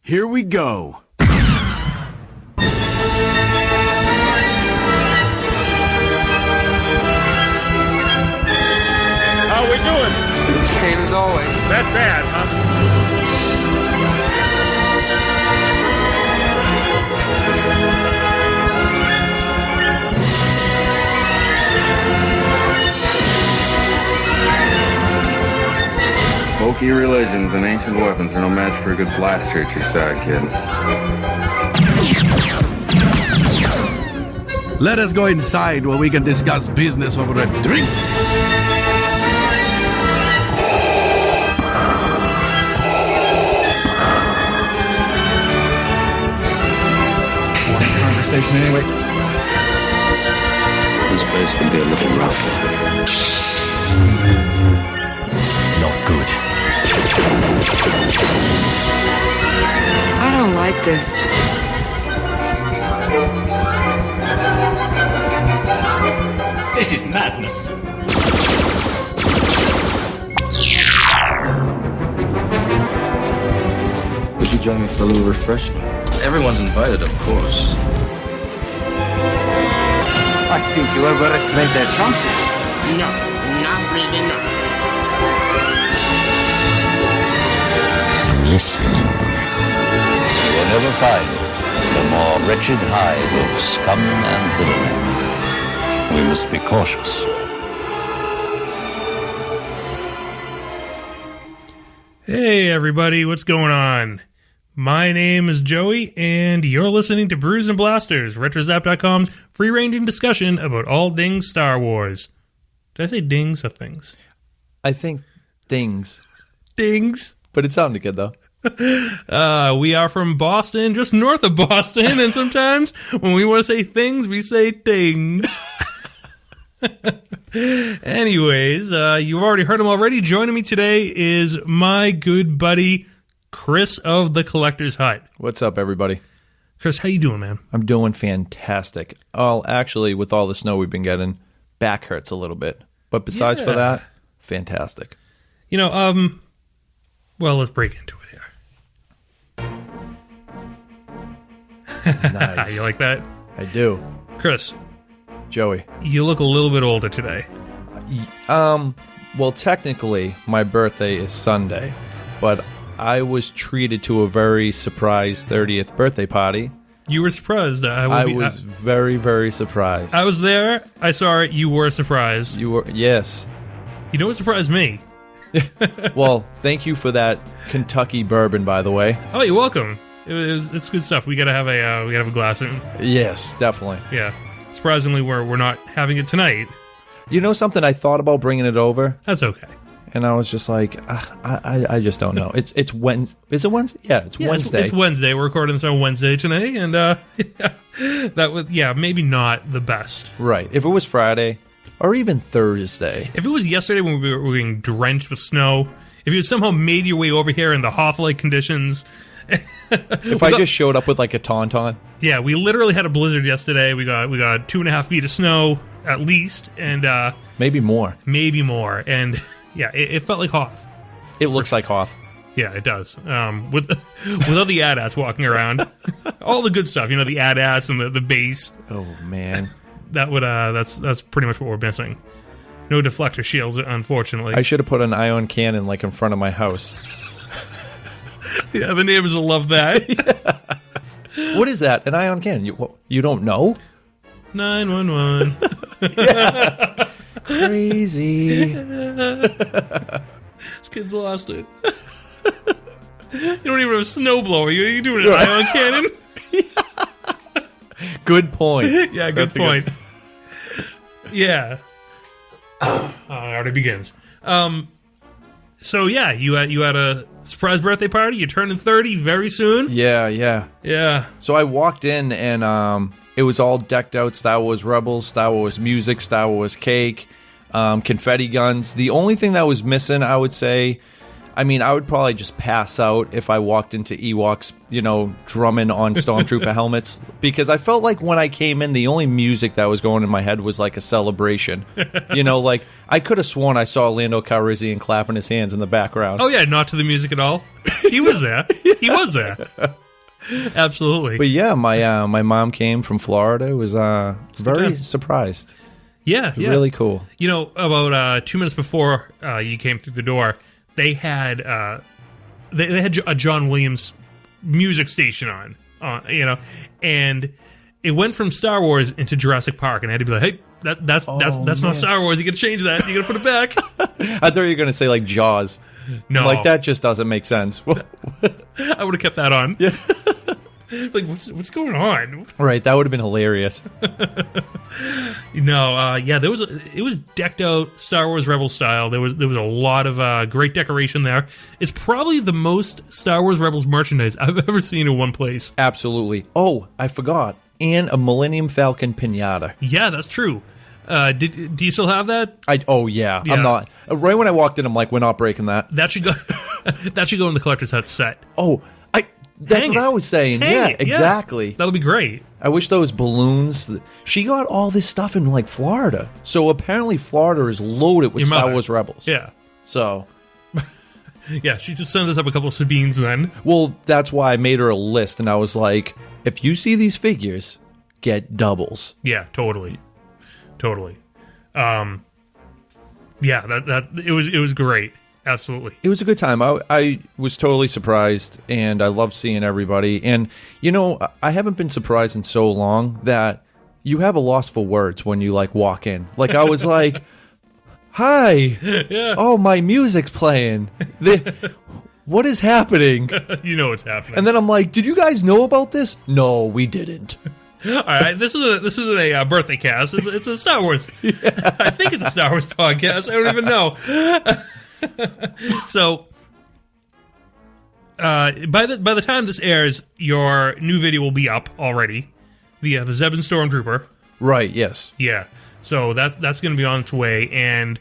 Here we go. How we doing? Same as always. That bad, huh? Bulky religions and ancient weapons are no match for a good blaster at your side, kid. Let us go inside where we can discuss business over a drink. Morning conversation anyway. This place can be a little rough. Not good. I don't like this. This is madness. Would you join me for a little refreshment? Everyone's invited, of course. I think you overestimate their chances. No, not really, no. I'm listening. You will never find a more wretched hive of scum and villainy. We must be cautious. Hey everybody, what's going on? My name is Joey, and you're listening to Brews and Blasters, RetroZap.com's free-ranging discussion about all things Star Wars. Did I say dings or things? I think things. Dings. But it sounded good, though. We are from Boston, just north of Boston, and sometimes when we want to say things, we say things. Anyways, you've already heard him already. Joining me today is my good buddy, Chris of the Collector's Hut. What's up, everybody? Chris, how you doing, man? I'm doing fantastic. Oh, actually, with all the snow we've been getting, back hurts a little bit. But besides for that, fantastic. You know, well, let's break into it here. Nice. You like that? I do. Chris, Joey. you look a little bit older today. Well, technically, my birthday is Sunday, but I was treated to a very surprise 30th birthday party. You were surprised. I was very, very surprised. I was there. I saw it. You were surprised. You were, yes. You know what surprised me? Well, thank you for that Kentucky bourbon, by the way. Oh, you're welcome. It's good stuff. We gotta have a glass soon. Yes, definitely. Yeah. Surprisingly, we're not having it tonight. You know something? I thought about bringing it over, That's okay. and I was just like, I just don't know. It's Wednesday. Is it Wednesday? Yeah, it's Wednesday. It's Wednesday. We're recording this on Wednesday today, and that was maybe not the best. Right. If it was Friday or even Thursday. If it was yesterday when we were getting drenched with snow, if you had somehow made your way over here in the Hoth-like conditions. If I just showed up with like a tauntaun. Yeah, we literally had a blizzard yesterday. We got 2.5 feet of snow at least, and Maybe more. maybe more. And yeah, it felt like Hoth. It looks like Hoth. Yeah, it does. With all the AT-ATs walking around, all the good stuff. You know, the AT-ATs and the base. Oh, man. That's pretty much what we're missing. No deflector shields, unfortunately. I should have put an ion cannon like in front of my house. Yeah, the neighbors will love that. Yeah. What is that? An ion cannon? You don't know? 911. Crazy. This kid's lost it. You don't even have a snowblower. You doing an ion cannon? Good point. Yeah, good point. Yeah. It already begins. So yeah, you had a surprise birthday party. You're turning 30 very soon. Yeah. So I walked in and it was all decked out. Star Wars Rebels, Star Wars music, Star Wars cake, confetti guns. The only thing that was missing, I would say, I mean, I would probably just pass out if I walked into Ewoks, drumming on Stormtrooper helmets, because I felt like when I came in, the only music that was going in my head was like a celebration. Like I could have sworn I saw Lando Calrissian clapping his hands in the background. Oh yeah, not to the music at all. He was there. He was there. Absolutely. But yeah, my mom came from Florida. Was very surprised. Yeah. Really cool. About 2 minutes before you came through the door, they had they had a John Williams music station on, and it went from Star Wars into Jurassic Park, and I had to be like, hey, that's not Star Wars. You got to change that. You got to put it back. I thought you were going to say like Jaws. No, like that just doesn't make sense. I would have kept that on. Yeah. Like what's going on? Right, that would have been hilarious. It was decked out Star Wars Rebel style. There was a lot of great decoration there. It's probably the most Star Wars Rebels merchandise I've ever seen in one place. Absolutely. Oh, I forgot. And a Millennium Falcon pinata. Yeah, that's true. Do you still have that? Yeah. I'm not. Right when I walked in, I'm like, we're not breaking that. That should go. That should go in the collector's hut set. Oh, that's what I was saying. Yeah, exactly. That'll be great. I wish those balloons. She got all this stuff in like Florida, so apparently Florida is loaded with Star Wars Rebels. Yeah. So. Yeah, she just sent us up a couple of Sabines then. Well, that's why I made her a list, and I was like, if you see these figures, get doubles. Yeah, totally. Yeah, that it was great. Absolutely. It was a good time. I was totally surprised, and I loved seeing everybody. And, I haven't been surprised in so long that you have a loss for words when you, like, walk in. Like, I was like, hi. Yeah. Oh, my music's playing. What is happening? You know what's happening. And then I'm like, did you guys know about this? No, we didn't. All right, this isn't a birthday cast. It's a Star Wars. Yeah. I think it's a Star Wars podcast. I don't even know. So, by the time this airs, your new video will be up already. The Zeb and Stormtrooper. Right. Yes. Yeah. So that's going to be on its way, and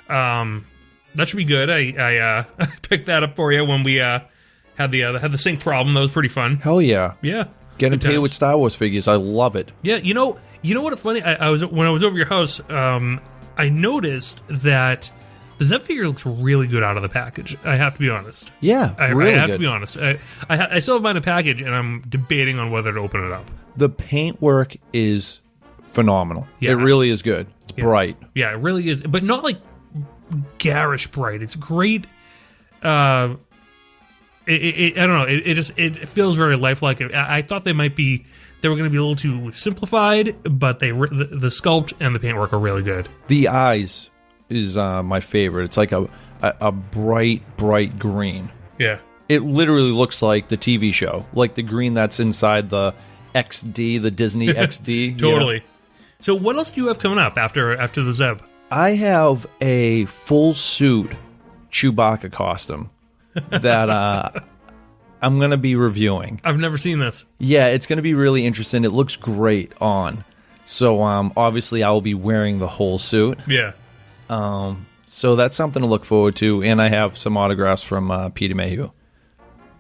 that should be good. I picked that up for you when we had the sync problem. That was pretty fun. Hell yeah. Yeah. Getting paid with Star Wars figures. I love it. Yeah. You know what? Funny. When I was over your house. I noticed that the Zeb figure looks really good out of the package. I have to be honest. Yeah, I really have good. to be honest. I still have mine in a package, and I'm debating on whether to open it up. The paint work is phenomenal. Yeah. It really is good. It's bright. Yeah, it really is. But not like garish bright. It's great. I don't know. It feels very lifelike. I thought they were going to be a little too simplified, but the sculpt and the paintwork are really good. The eyes is my favorite. It's like a bright green. Yeah. It literally looks like the TV show, like the green that's inside the XD, the Disney XD. Totally. So what else do you have coming up after the Zeb? I have a full suit Chewbacca costume that I'm going to be reviewing. I've never seen this. Yeah, it's going to be really interesting. It looks great on. So obviously I will be wearing the whole suit. Yeah. So that's something to look forward to, and I have some autographs from Peter Mayhew.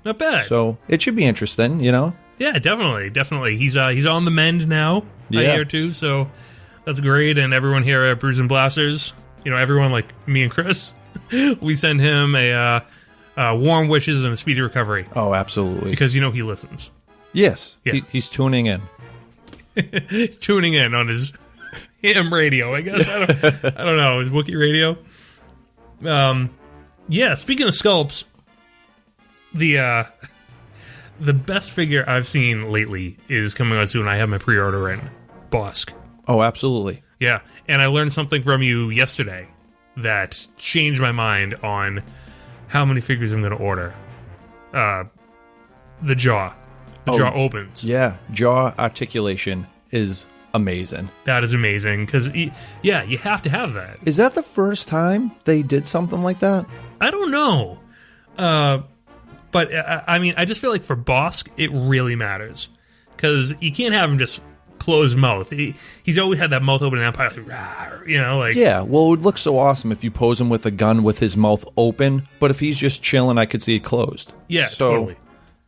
Not bad. So it should be interesting, Yeah, definitely. He's on the mend now. Yeah. I hear too. So that's great. And everyone here at Brews and Blasters, everyone like me and Chris, we send him a warm wishes and a speedy recovery. Oh, absolutely. Because he listens. Yes. Yeah. He's tuning in. He's tuning in on his ham radio, I guess. I don't know. His Wookiee radio. Yeah, speaking of sculpts, the best figure I've seen lately is coming out soon. I have my pre-order in. Bosk. Oh, absolutely. Yeah, and I learned something from you yesterday that changed my mind on how many figures I'm going to order. The jaw. The jaw opens. Yeah, jaw articulation is amazing. That is amazing, because, you have to have that. Is that the first time they did something like that? I don't know. But, I mean, I just feel like for Bosk, it really matters. Because you can't have him just closed mouth. He's always had that mouth open in Empire, like, "Rawr," you know, like Yeah, well, it would look so awesome if you pose him with a gun with his mouth open, but if he's just chilling, I could see it closed. Yeah, so totally.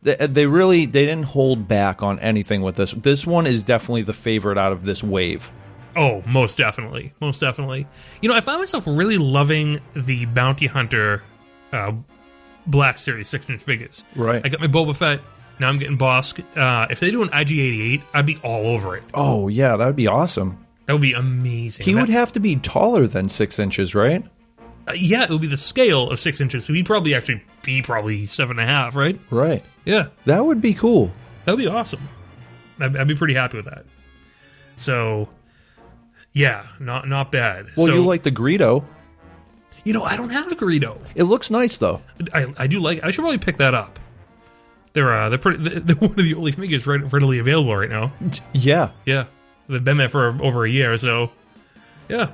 They didn't hold back on anything with this. This one is definitely the favorite out of this wave. Oh, most definitely. Most definitely. You know, I find myself really loving the Bounty Hunter Black Series 6-inch figures. Right. I got my Boba Fett. Now I'm getting Bosk. If they do an IG-88, I'd be all over it. Oh, yeah, that would be awesome. That would be amazing. He would have to be taller than 6 inches, right? Yeah, it would be the scale of 6 inches. So he'd probably actually be 7.5, right? Right. Yeah. That would be cool. That would be awesome. I'd be pretty happy with that. So, yeah, not bad. Well, so, you like the Greedo. You know, I don't have a Greedo. It looks nice, though. I do like. I should probably pick that up. They're one of the only figures readily available right now. Yeah. Yeah, they've been there for over a year, so yeah.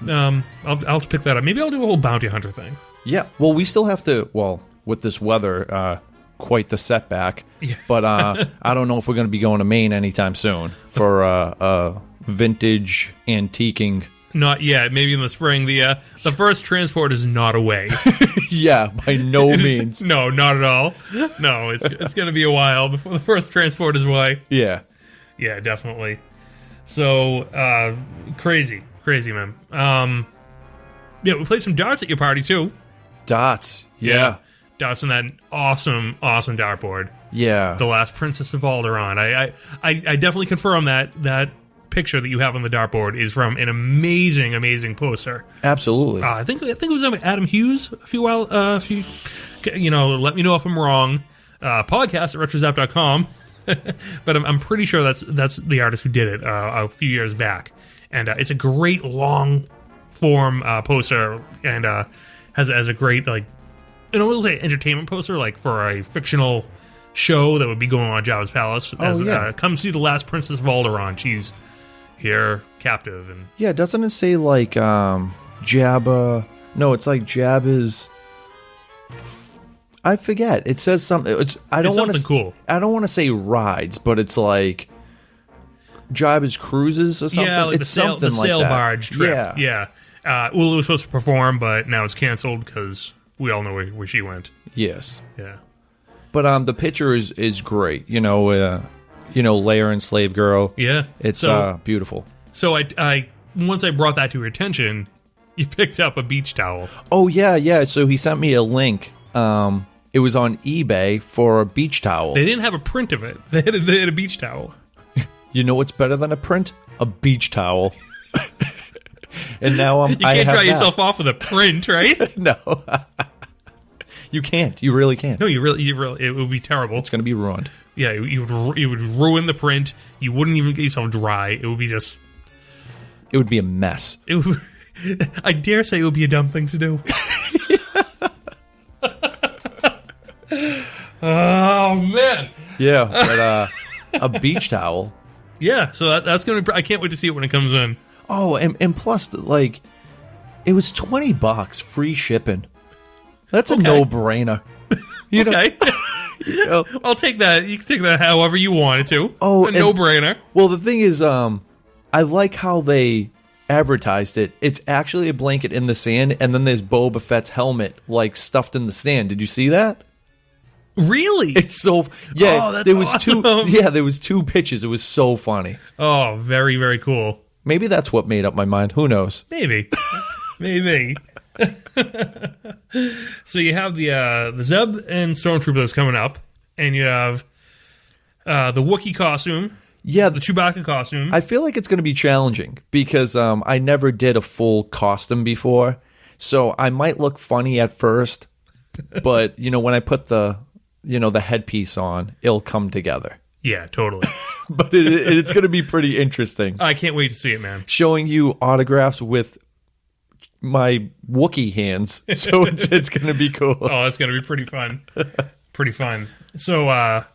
I'll have to pick that up. Maybe I'll do a whole Bounty Hunter thing. Yeah. Well, we still have to. Well, with this weather, quite the setback. Yeah. But I don't know if we're going to be going to Maine anytime soon for vintage antiquing. Not yet. Maybe in the spring. The first transport is not away. Yeah, by no means. No, not at all. No, it's going to be a while before the first transport is away. Yeah. Yeah, definitely. So crazy, man. Yeah, we played some darts at your party too. Dots. Yeah. Dots on that awesome dartboard. Yeah. The Last Princess of Alderaan. I definitely confirm that picture that you have on the dartboard is from an amazing poster. Absolutely. I think it was Adam Hughes let me know if I'm wrong. Podcast at retrozap.com. But I'm pretty sure that's the artist who did it a few years back. And it's a great long form poster and has a great, like, I don't want to say entertainment poster, like for a fictional show that would be going on at Jabba's Palace. Come see the Last Princess of Alderaan. She's here captive. And yeah, doesn't it say like Jabba? No, it's like Jabba's. I forget. It says something. I don't want to cool. I don't want to say rides, but it's like Jabba's cruises or something. Yeah, like it's the sail that. barge trip. Yeah. Well, it was supposed to perform, but now it's canceled because we all know where she went. Yes. Yeah. But the picture is great. Leia and Slave Girl. Yeah. It's beautiful. So I once I brought that to your attention, you picked up a beach towel. Oh yeah. So he sent me a link. It was on eBay for a beach towel. They didn't have a print of it. They had a beach towel. You know what's better than a print? A beach towel. And now you can't dry yourself off with a print, right? No. You can't. You really can't. No, you really. It would be terrible. It's going to be ruined. Yeah, you would ruin the print. You wouldn't even get yourself dry. It would be just. It would be a mess. I dare say it would be a dumb thing to do. Oh man. Yeah, but a beach towel. Yeah, so that's gonna. I can't wait to see it when it comes in. Oh, and plus, like, it was $20, free shipping. That's a no-brainer. Okay. I'll take that. You can take that however you want it to. Oh, no-brainer. Well, the thing is, I like how they advertised it. It's actually a blanket in the sand, and then there's Boba Fett's helmet, like, stuffed in the sand. Did you see that? Really? It's so that's there was awesome. there was 2 pictures. It was so funny. Oh, very, very cool. Maybe that's what made up my mind. Who knows? Maybe. Maybe. So you have the Zeb and Stormtroopers coming up, and you have the Wookiee costume. Yeah, the Chewbacca costume. I feel like it's going to be challenging because I never did a full costume before, so I might look funny at first, but when I put the headpiece on, it'll come together. Yeah, totally. But it's going to be pretty interesting. I can't wait to see it, man. Showing you autographs with my Wookiee hands, so it's going to be cool. Oh, it's going to be pretty fun. Pretty fun. So, on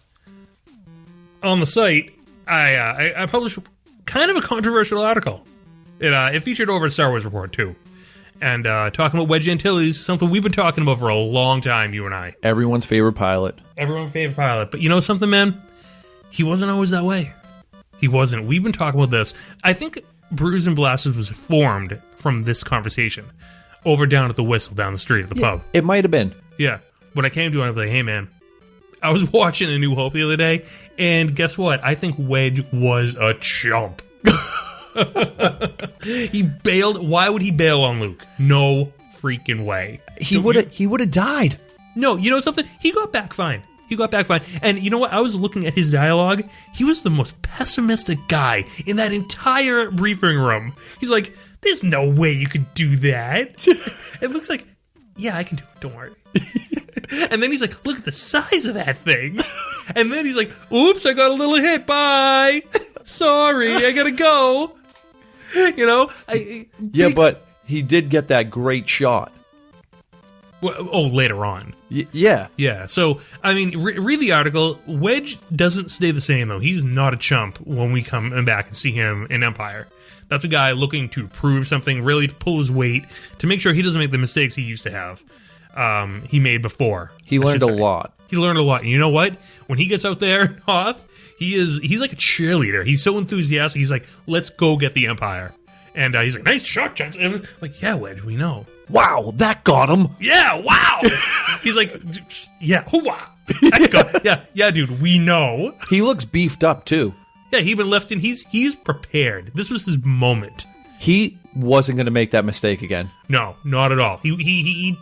the site, I published kind of a controversial article. It featured over at Star Wars Report, too. And talking about Wedge Antilles, something we've been talking about for a long time, you and I. Everyone's favorite pilot. Everyone's favorite pilot. But you know something, man? He wasn't always that way. He wasn't. We've been talking about this. I think Brews and Blasters was formed from this conversation over down at the Whistle down the street at the pub. It might have been. Yeah. When I came to it, I was like, hey, man, I was watching A New Hope the other day, and guess what? I think Wedge was a chump. He bailed. Why would he bail on Luke? No freaking way. He would have died. No, you know something? He got back fine. And you know what? I was looking at his dialogue. He was the most pessimistic guy in that entire briefing room. He's like, there's no way you could do that. It looks like, yeah, I can do it. Don't worry. And then he's like, look at the size of that thing. And then he's like, oops, I got a little hit. Bye. Sorry, I gotta go. You know? But he did get that great shot. Well, later on. Yeah. Yeah, so, I mean, read the article. Wedge doesn't stay the same, though. He's not a chump when we come back and see him in Empire. That's a guy looking to prove something, really to pull his weight, to make sure he doesn't make the mistakes he used to have. He made before. He learned a lot. He learned a lot. And you know what? When he gets out there in Hoth, he's like a cheerleader. He's so enthusiastic. He's like, let's go get the Empire. And he's like, nice shot, Jensen. And it's like, yeah, Wedge, we know. Wow, that got him. Yeah, wow. He's like, yeah, hoo-wah. Yeah, dude, we know. He looks beefed up, too. Yeah, he even left in. He's prepared. This was his moment. He wasn't going to make that mistake again. No, not at all. He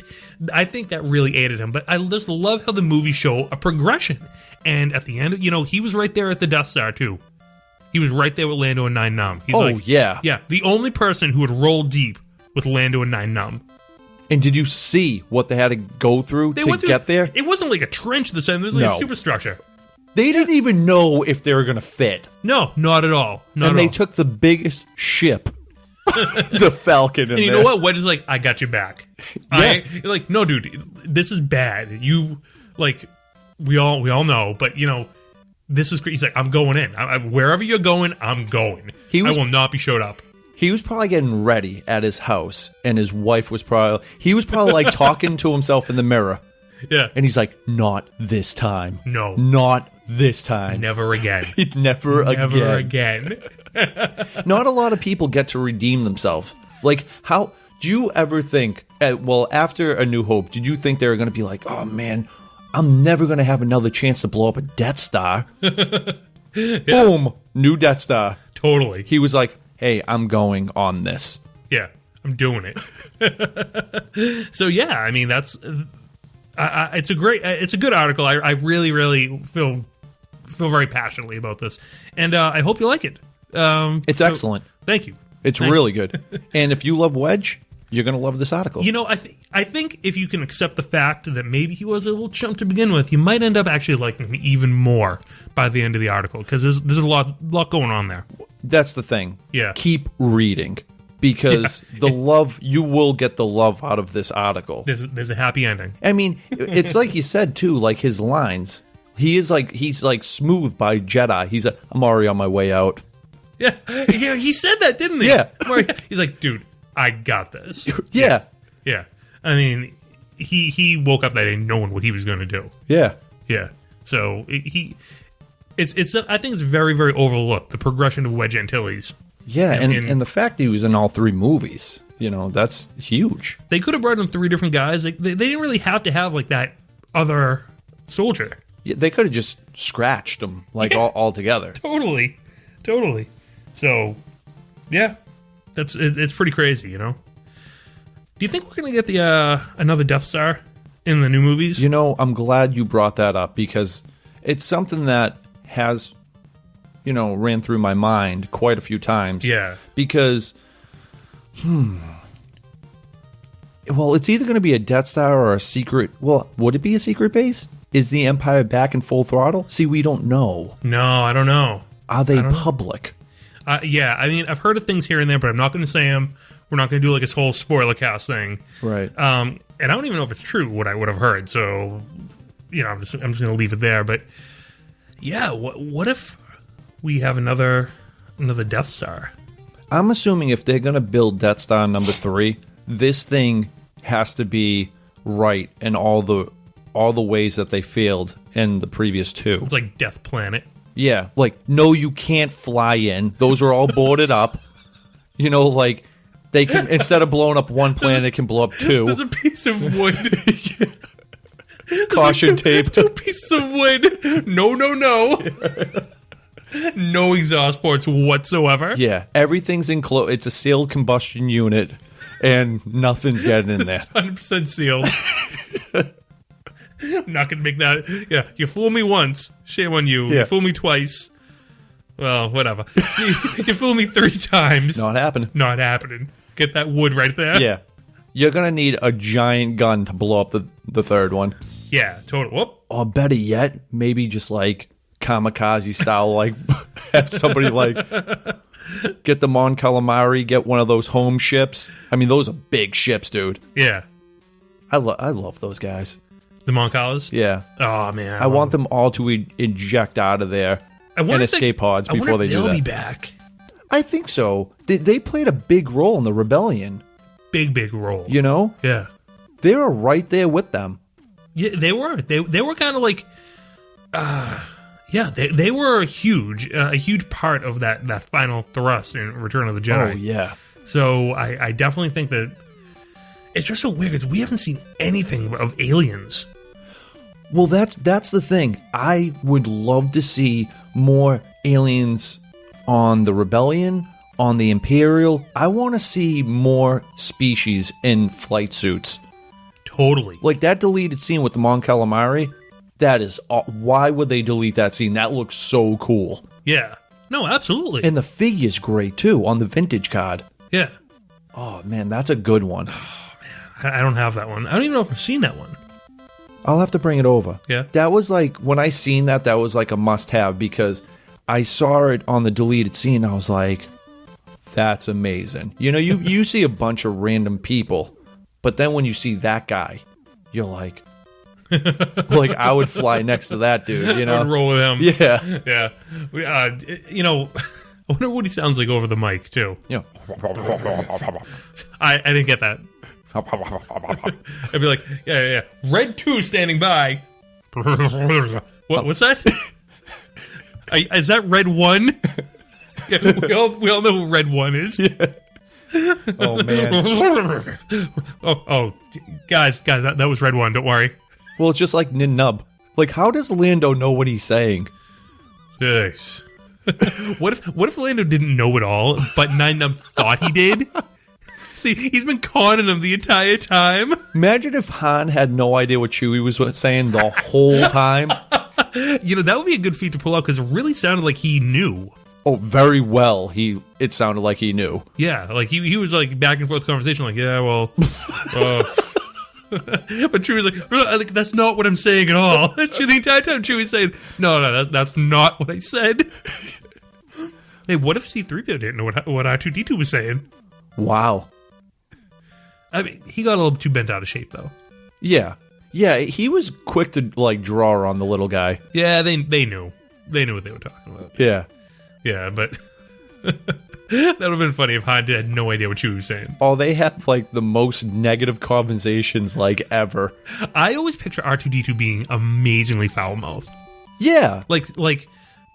I think that really aided him. But I just love how the movies show a progression. And at the end, he was right there at the Death Star, too. He was right there with Lando and Nine Numb. He's yeah. Yeah, the only person who would roll deep with Lando and Nine Numb. And did you see what they had to go through to get there? It wasn't like a trench this time. It was like a superstructure. They didn't even know if they were going to fit. No, not at all. They took the biggest ship, the Falcon. And you know what? Wedge is like, I got you back. Yeah. You're like, no, dude, this is bad. You, like, we all know, but, this is great. He's like, I'm going in. Wherever you're going, I'm going. I will not be showed up. He was probably getting ready at his house, and his wife was probably... He was probably, like, talking to himself in the mirror. Yeah. And he's like, not this time. No. Not this time. Never again. Never again. Not a lot of people get to redeem themselves. Like, how... Do you ever think... after A New Hope, did you think they were going to be like, oh, man, I'm never going to have another chance to blow up a Death Star? Yeah. Boom! New Death Star. Totally. He was like... Hey, I'm going on this. Yeah, I'm doing it. So yeah, I mean that's it's a good article. I really, really feel very passionately about this, and I hope you like it. It's excellent. Thank you. It's really good. And if you love Wedge, you're gonna love this article. I think if you can accept the fact that maybe he was a little chump to begin with, you might end up actually liking him even more by the end of the article because there's a lot going on there. That's the thing. Yeah. Keep reading because you will get the love out of this article. There's a happy ending. I mean, it's like you said too, like his lines. He's like smooth by Jedi. He's like, I'm already on my way out. Yeah, he said that, didn't he? Yeah. He's like, dude, I got this. Yeah. Yeah. I mean, he woke up that day knowing what he was going to do. Yeah. Yeah. So It's I think it's very, very overlooked, the progression of Wedge Antilles. Yeah, and the fact that he was in all three movies, that's huge. They could have brought in 3 different guys. They didn't really have to have, like, that other soldier. Yeah, they could have just scratched him, all together. Totally. So, yeah, it's pretty crazy, Do you think we're going to get another Death Star in the new movies? I'm glad you brought that up because it's something that has, ran through my mind quite a few times. Yeah. Because, well, it's either going to be a Death Star or a secret... Well, would it be a secret base? Is the Empire back in full throttle? See, we don't know. No, I don't know. Are they public? Yeah, I mean, I've heard of things here and there, but I'm not going to say them. We're not going to do, like, this whole spoiler cast thing. Right. And I don't even know if it's true, what I would have heard, so... I'm just going to leave it there, but... Yeah, what if we have another Death Star? I'm assuming if they're going to build Death Star number 3, this thing has to be right in all the ways that they failed in the previous 2. It's like Death Planet. Yeah, like, no, you can't fly in. Those are all boarded up. You know, like, they can, instead of blowing up one planet, it can blow up two. There's a piece of wood. Caution tape. Two pieces of wood. No. No exhaust ports whatsoever. Yeah, everything's enclosed. It's a sealed combustion unit, and nothing's getting in there. 100% sealed. I'm not going to make that. Yeah, you fool me once. Shame on you. Yeah. You fool me twice. Well, whatever. See, you fool me 3 times. Not happening. Not happening. Get that wood right there. Yeah. You're going to need a giant gun to blow up the third one. Yeah, total. Whoop. Or better yet, maybe just like kamikaze style, like have somebody like get the Mon Calamari, get one of those home ships. I mean, those are big ships, dude. Yeah. I love those guys. The Moncalas? Yeah. Oh, man. I want them all to eject out of there and escape pods before they do that. They'll be back. I think so. They played a big role in the rebellion. Big role. You know? Yeah. They were right there with them. Yeah, they were. They were kind of like, they were a huge part of that final thrust in Return of the Jedi. Oh yeah. So I definitely think that it's just so weird because we haven't seen anything of aliens. Well, that's the thing. I would love to see more aliens on the Rebellion, on the Imperial. I want to see more species in flight suits. Totally. Like that deleted scene with the Mon Calamari, that is... why would they delete that scene? That looks so cool. Yeah. No, absolutely. And the figure's great, too, on the vintage card. Yeah. Oh, man, that's a good one. I don't have that one. I don't even know if I've seen that one. I'll have to bring it over. Yeah. That was like... when I seen that was like a must-have because I saw it on the deleted scene. I was like, that's amazing. You know, you see a bunch of random people... but then when you see that guy, you're like, I would fly next to that dude, you know? I would roll with him. Yeah. Yeah. You know, I wonder what he sounds like over the mic, too. You know. I didn't get that. I'd be like, yeah. Red 2 standing by. What's that? Is that Red 1? Yeah, we all know who Red 1 is. Yeah. Oh, man. oh, guys, that was Red 1, don't worry. Well, it's just like Nin Nub. Like, how does Lando know what he's saying? Yes. What if Lando didn't know it all, but Nine Nub thought he did? See, he's been conning him the entire time. Imagine if Han had no idea what Chewie was saying the whole time. You know, that would be a good feat to pull out, because it really sounded like he knew. Oh, very well. It sounded like he knew. Yeah, like he was like back and forth conversation, like, yeah, well, but Chewie's like, that's not what I'm saying at all. The entire time Chewie's saying, no, that's not what I said. Hey, what if C-3PO didn't know what R2-D2 was saying? Wow. I mean, he got a little too bent out of shape, though. Yeah, he was quick to like draw on the little guy. Yeah, they knew what they were talking about. Yeah, but that would have been funny if Han had no idea what Chewie was saying. Oh, they had like the most negative conversations like ever. I always picture R2-D2 being amazingly foul-mouthed. Yeah. Like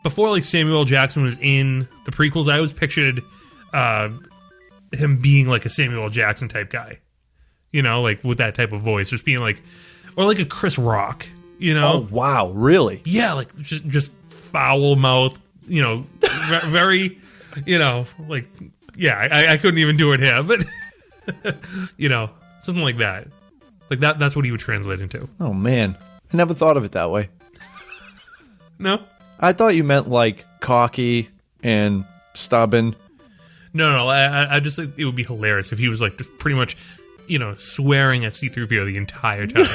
before like Samuel L. Jackson was in the prequels, I always pictured him being like a Samuel L. Jackson type guy. You know, like with that type of voice. Just being like, or like a Chris Rock, you know? Oh, wow, really? Yeah, like just foul-mouthed. You know, very, you know, like, yeah, I couldn't even do it here, but, you know, something like that. Like, that's what he would translate into. Oh, man. I never thought of it that way. No? I thought you meant, like, cocky and stubborn. No, I just think it would be hilarious if he was, like, just pretty much, you know, swearing at C-3PO the entire time.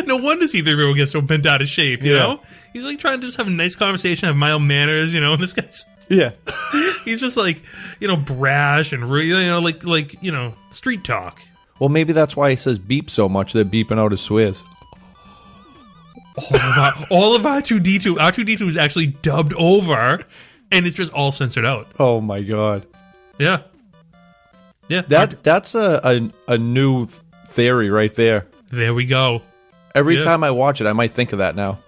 No wonder C-3PO gets so bent out of shape, you know? He's like trying to just have a nice conversation, have mild manners, you know, and this guy's... Yeah. He's just like, you know, brash and, you know, like you know, street talk. Well, maybe that's why he says beep so much. They're beeping out his swears. All of R2-D2. R2-D2 is actually dubbed over, and it's just all censored out. Oh, my God. Yeah. Yeah. That's a new theory right there. There we go. Every time I watch it, I might think of that now.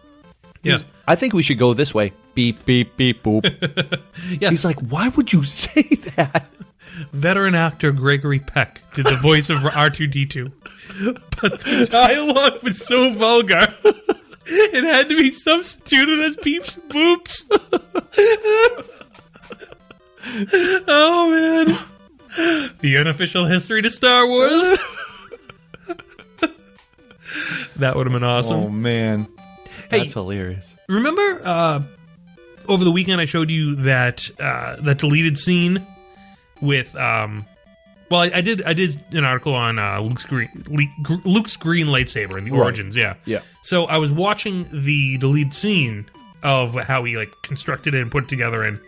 Yeah. I think we should go this way. Beep, beep, beep, boop. Yeah. He's like, why would you say that? Veteran actor Gregory Peck did the voice of R2-D2. But the dialogue was so vulgar, it had to be substituted as beeps and boops. Oh, man. The unofficial history to Star Wars. That would have been awesome. Oh, man. Hey, That's hilarious. remember over the weekend I showed you that that deleted scene with well, I did an article on Luke's green lightsaber and the origins. Yeah. So I was watching the deleted scene of how he like constructed it and put it together in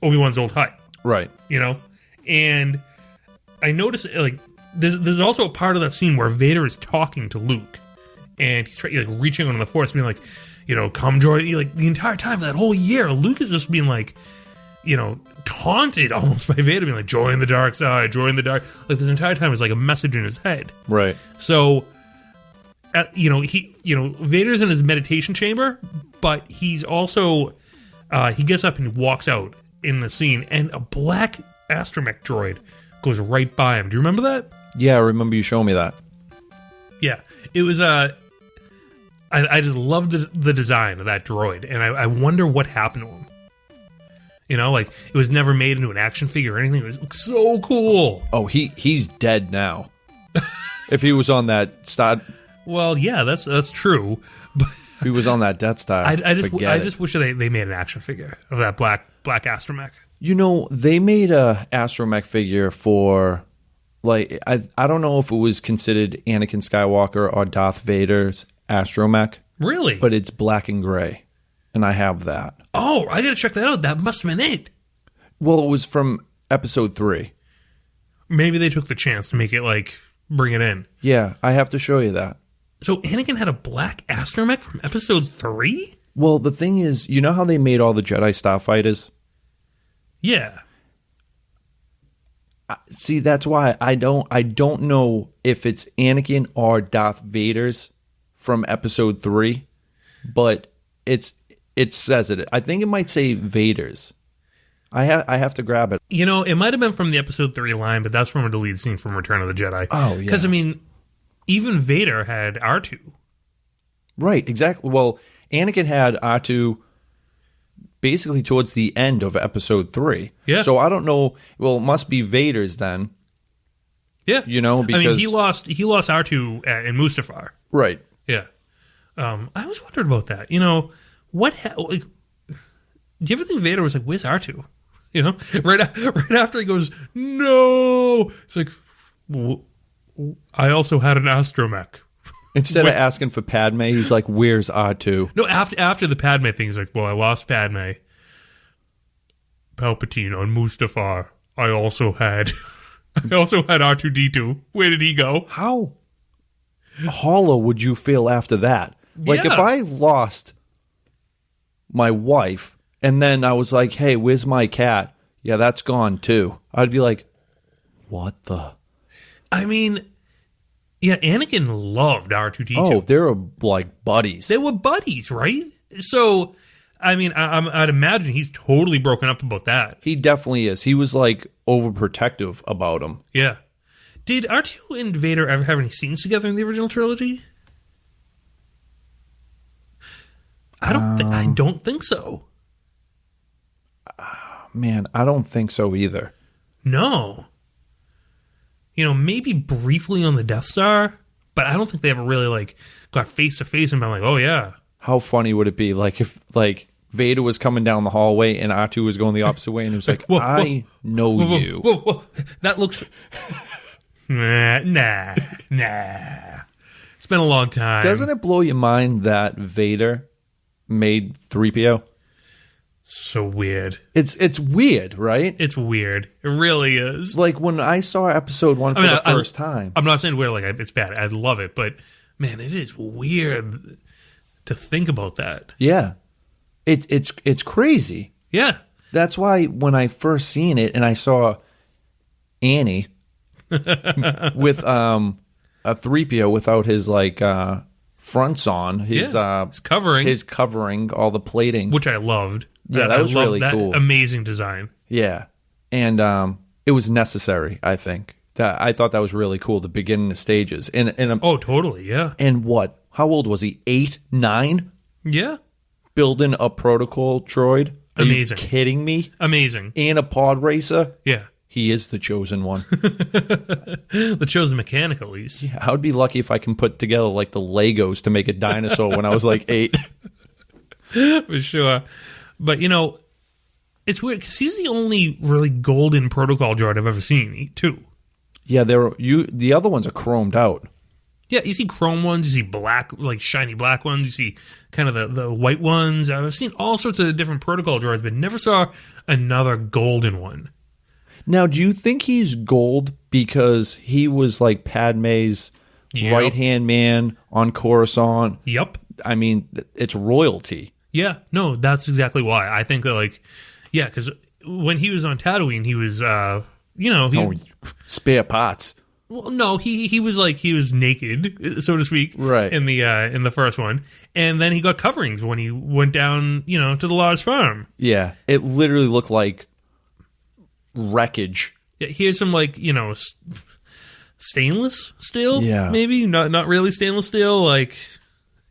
Obi-Wan's old hut. Right. You know, and I noticed like there's also a part of that scene where Vader is talking to Luke, and he's like reaching on the Force, being like, you know, come join. Like the entire time that whole year, Luke is just being like, you know, taunted almost by Vader, being like, join the dark side, join the dark. Like this entire time is like a message in his head. Right. So, Vader's in his meditation chamber, but he's also he gets up and walks out in the scene, and a black astromech droid goes right by him. Do you remember that? Yeah, I remember you showing me that. Yeah, it was I just loved the design of that droid, and I wonder what happened to him. You know, like it was never made into an action figure or anything. It was so cool. Oh, he's dead now. If he was on that Star, Well, yeah, that's true. But if he was on that Death Star, I just forget it. wish they made an action figure of that black astromech. You know, they made a astromech figure for, like, I don't know if it was considered Anakin Skywalker or Darth Vader's astromech. Really? But it's black and gray, and I have that. Oh, I gotta check that out. That must have been it. Well, it was from Episode 3. Maybe they took the chance to make it, like, bring it in. Yeah, I have to show you that. So Anakin had a black astromech from Episode 3? Well, the thing is, you know how they made all the Jedi Starfighters? Yeah. See, that's why I don't know if it's Anakin or Darth Vader's from Episode 3, but it says it. I think it might say Vader's. I have to grab it. You know, it might have been from the Episode 3 line, but that's from a deleted scene from Return of the Jedi. Oh, yeah. Because, I mean, even Vader had Artoo. Right, exactly. Well, Anakin had Artoo basically towards the end of Episode 3. Yeah. So I don't know. Well, it must be Vader's then. Yeah. You know, because... I mean, he lost Artoo in Mustafar. Right. Yeah. I always wondered about that. You know, do you ever think Vader was like, where's Artoo? You know, right after he goes, no, it's like, well, I also had an astromech. Instead of asking for Padme, he's like, where's R2? No, after the Padme thing, he's like, well, I lost Padme. Palpatine on Mustafar. I also had R2-D2. Where did he go? How hollow would you feel after that? Like, Yeah. if I lost my wife, and then I was like, hey, where's my cat? Yeah, that's gone too. I'd be like, what the? I mean, yeah, Anakin loved R2-D2. Oh, they're like buddies. They were buddies, right? So, I mean, I'd imagine he's totally broken up about that. He definitely is. He was like overprotective about him. Yeah. Did R2 and Vader ever have any scenes together in the original trilogy? I don't think so. Man, I don't think so either. No. You know, maybe briefly on the Death Star, but I don't think they ever really like got face to face and been like, "Oh yeah." How funny would it be, like, if like Vader was coming down the hallway and R2 was going the opposite way, and he was like, "I know you." Whoa. That looks. Nah. It's been a long time. Doesn't it blow your mind that Vader made 3PO? So weird. It's weird, right? It's weird. It really is. Like, when I saw Episode 1 for the first time. I'm not saying weird like it's bad. I love it, but man, it is weird to think about that. Yeah. It's crazy. Yeah. That's why when I first seen it and I saw Annie with a 3PO without his like fronts on. His covering, all the plating, which I loved. Yeah, that was really cool. Amazing design. Yeah, and it was necessary. I think I thought that was really cool. The beginning of stages, and oh, totally, yeah. And what? How old was he? 8, 9? Yeah, building a protocol droid. Are Amazing. you kidding me? Amazing. And a pod racer. Yeah. He is the chosen one. The chosen mechanic, at least. Yeah, I would be lucky if I can put together like the Legos to make a dinosaur when I was like 8. For sure. But, you know, it's weird because he's the only really golden protocol droid I've ever seen, too. Yeah, the other ones are chromed out. Yeah, you see chrome ones, you see black, like shiny black ones, you see kind of the white ones. I've seen all sorts of different protocol droids, but never saw another golden one. Now, do you think he's gold because he was like Padme's right-hand man on Coruscant? Yep. I mean, it's royalty. Yeah, no, that's exactly why. I think that, like, yeah, because when he was on Tatooine, he was, spare parts. Well, no, he was naked, so to speak, right, in the first one, and then he got coverings when he went down, to the Lars farm. Yeah, it literally looked like wreckage. Yeah, here's some stainless steel. Yeah, maybe not really stainless steel. Like,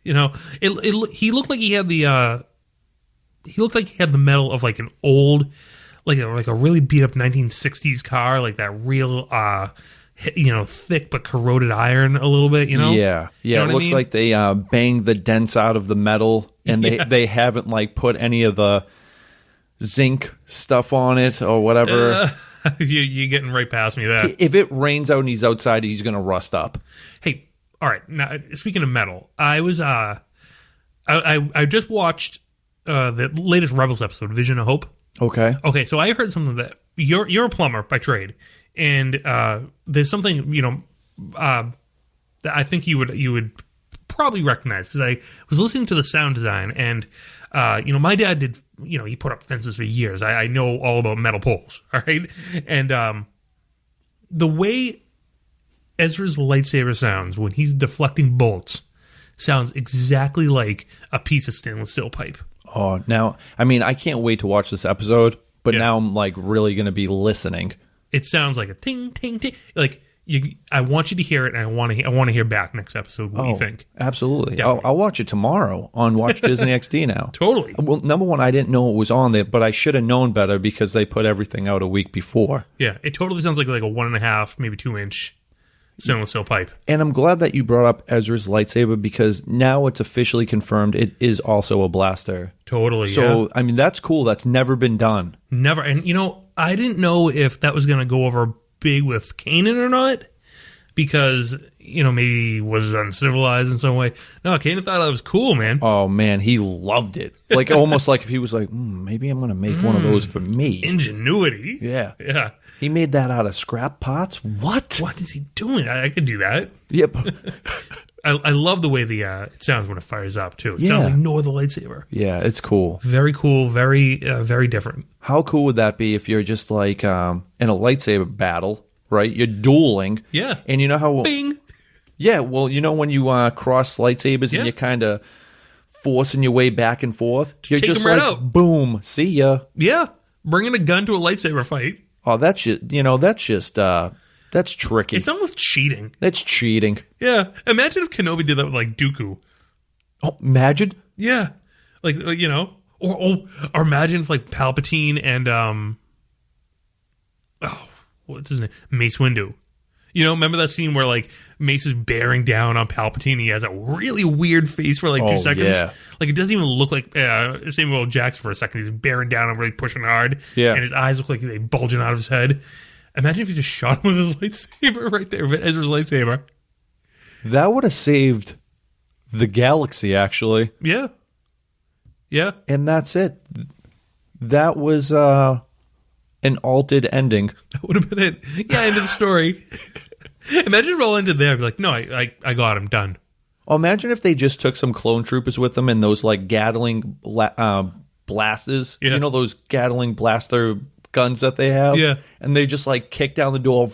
he looked like he had the metal of like an old, like a really beat up 1960s car, like that real thick but corroded iron a little bit, Yeah. It looks like they banged the dents out of the metal, and they haven't like put any of the zinc stuff on it or whatever. You're getting right past me there. If it rains out and he's outside, he's going to rust up. Hey, all right. Now, speaking of metal, I was I just watched the latest Rebels episode, Vision of Hope. Okay. So I heard something that you're a plumber by trade. And there's something that I think you would probably recognize, because I was listening to the sound design, and my dad did he put up fences for years. I know all about metal poles, all right, and the way Ezra's lightsaber sounds when he's deflecting bolts sounds exactly like a piece of stainless steel pipe. Oh, now I mean I can't wait to watch this episode, but now I'm like really going to be listening. It sounds like a ting, ting, ting. Like I want you to hear it, and I want to hear back next episode what you think. Absolutely. I'll watch it tomorrow on Watch Disney XD now. Totally. Well, number one, I didn't know it was on there, but I should have known better because they put everything out a week before. Yeah, it totally sounds like a 1.5, maybe 2 inch stainless steel pipe. And I'm glad that you brought up Ezra's lightsaber, because now it's officially confirmed it is also a blaster. Totally. So, yeah. I mean, that's cool. That's never been done. Never. And, I didn't know if that was going to go over big with Kanan or not, because, maybe he was uncivilized in some way. No, Kanan thought that was cool, man. Oh, man, he loved it. Like, almost like if he was like, maybe I'm going to make one of those for me. Ingenuity. Yeah. Yeah. He made that out of scrap pots? What? What is he doing? I could do that. Yep. I love the way it sounds when it fires up, too. It sounds like no other lightsaber. Yeah, it's cool. Very cool. Very, very different. How cool would that be if you're just like in a lightsaber battle, right? You're dueling. Yeah. And you know how... Bing! Yeah, well, when you cross lightsabers and you're kind of forcing your way back and forth? You're take just them right like, out. Boom, see ya. Yeah. Bringing a gun to a lightsaber fight. Oh, that's just... that's tricky. It's almost cheating. That's cheating. Yeah. Imagine if Kenobi did that with, like, Dooku. Oh, imagine? Yeah. Like, or imagine if, like, Palpatine and, what's his name? Mace Windu. Remember that scene where, like, Mace is bearing down on Palpatine? He has a really weird face for, like, 2 seconds. Yeah. Like, it doesn't even look like Samuel L. Jackson for a second. He's bearing down and really pushing hard. Yeah. And his eyes look like they bulging out of his head. Imagine if you just shot him with his lightsaber right there, with Ezra's lightsaber. That would have saved the galaxy, actually. Yeah. Yeah. And that's it. That was an altered ending. That would have been it. Yeah, end of the story. Imagine if it all ended there. I'd be like, no, I got him. Done. Oh, imagine if they just took some clone troopers with them and those, like, Gatling blasters. Yeah. Those Gatling blaster guns that they have? Yeah. And they just, like, kick down the door.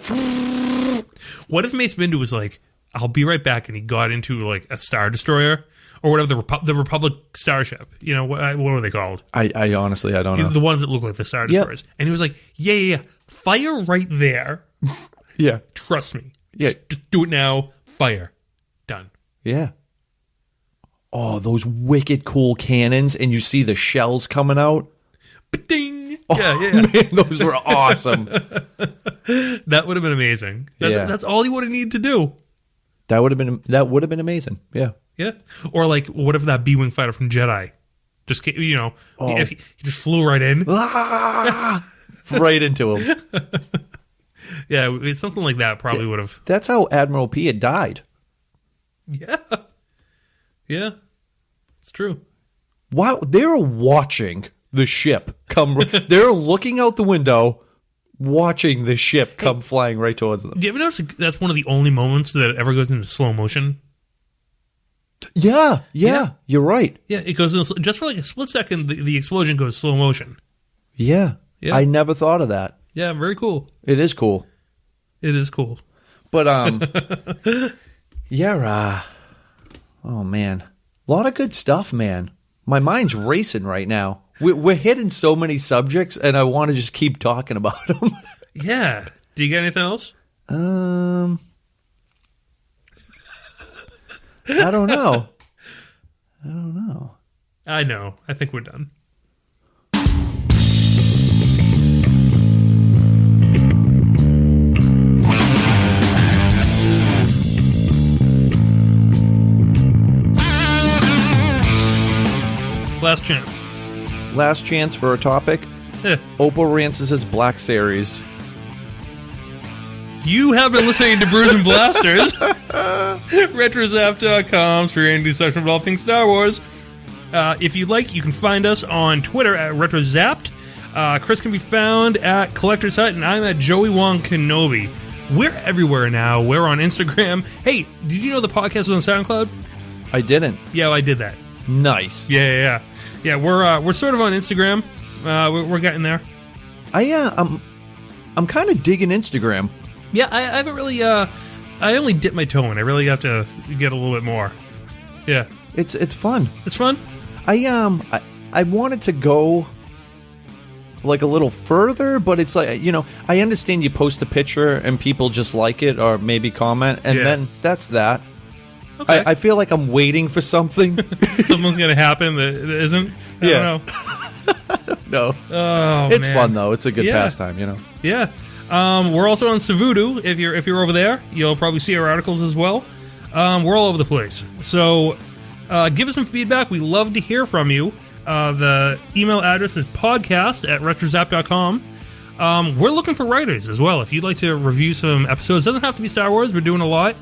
What if Mace Windu was like, I'll be right back. And he got into like a Star Destroyer or whatever, the Republic Starship. You know, what were they called? I honestly, I don't know. The ones that look like the Star Destroyers. Yep. And he was like, yeah. Fire right there. Yeah. Trust me. Yeah. Just do it now. Fire. Done. Yeah. Oh, those wicked cool cannons, and you see the shells coming out. Ding. Oh, yeah. Man, those were awesome. That would have been amazing. That's all he would have needed to do. That would have been amazing. Yeah. Yeah. Or like, what if that B-wing fighter from Jedi just came, you know, if he just flew right in, right into him. Yeah, it's something like that probably would have. That's how Admiral P had died. Yeah. Yeah. It's true. Wow, they're watching the ship come. They're looking out the window, watching the ship come flying right towards them. Do you ever notice that's one of the only moments that it ever goes into slow motion? Yeah, you're right. Yeah, it goes in, just for like a split second. The explosion goes slow motion. Yeah, I never thought of that. Yeah, very cool. It is cool. It is cool. But yeah. Oh man, a lot of good stuff, man. My mind's racing right now. We're hitting so many subjects, and I want to just keep talking about them. Yeah. Do you got anything else? I don't know. I know. I think we're done. Last chance. Last chance for a topic. Opal Rances' Black Series. You have been listening to Brews and Blasters. RetroZap.com's for your discussion of all things Star Wars. If you'd like, you can find us on Twitter at RetroZapped. Chris can be found at Collector's Hut, and I'm at Joey Wong Kenobi. We're everywhere now. We're on Instagram. Hey, did you know the podcast is on SoundCloud? I didn't. Yeah, I did that. Nice. Yeah. We're sort of on Instagram. We're getting there. I'm kind of digging Instagram. Yeah, I haven't really. I only dipped my toe in. I really have to get a little bit more. Yeah, it's fun. It's fun. I wanted to go like a little further, but it's like, you know, I understand you post a picture and people just like it or maybe comment, and then that's that. Okay. I feel like I'm waiting for something. Something's gonna happen that isn't. I don't know. I don't know. Oh, it's man. Fun though. It's a good pastime, you know. Yeah. We're also on Savudu. If you're over there, you'll probably see our articles as well. We're all over the place. So give us some feedback. We love to hear from you. The email address is podcast@retrozap.com. We're looking for writers as well. If you'd like to review some episodes, doesn't have to be Star Wars. We're doing a lot.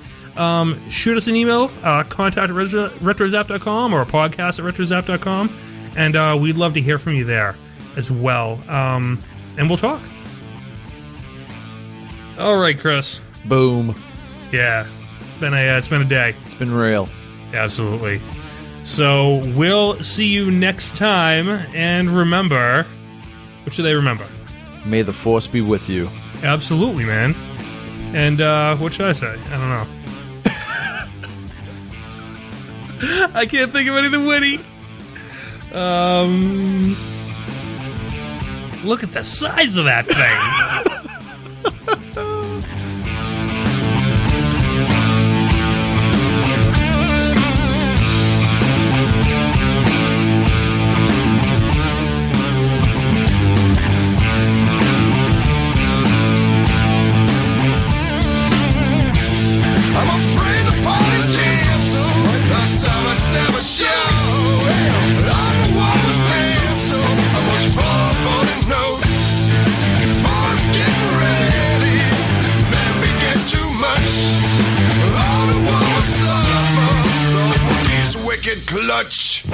Shoot us an email, contact@retrozap.com or podcast@retrozap.com, and we'd love to hear from you there as well. And we'll talk. All right, Chris. Boom. Yeah, it's been a day. It's been real. Absolutely. So we'll see you next time, and remember, what should they remember? May the Force be with you. Absolutely, man. And what should I say? I don't know. I can't think of anything witty. Look at the size of that thing. I'm afraid the party's canceled, the summer's never show. I know I was penciled, I was foreboding note. Before it's getting ready, maybe get too much. I know I was suffer, the Wookiee's wicked clutch.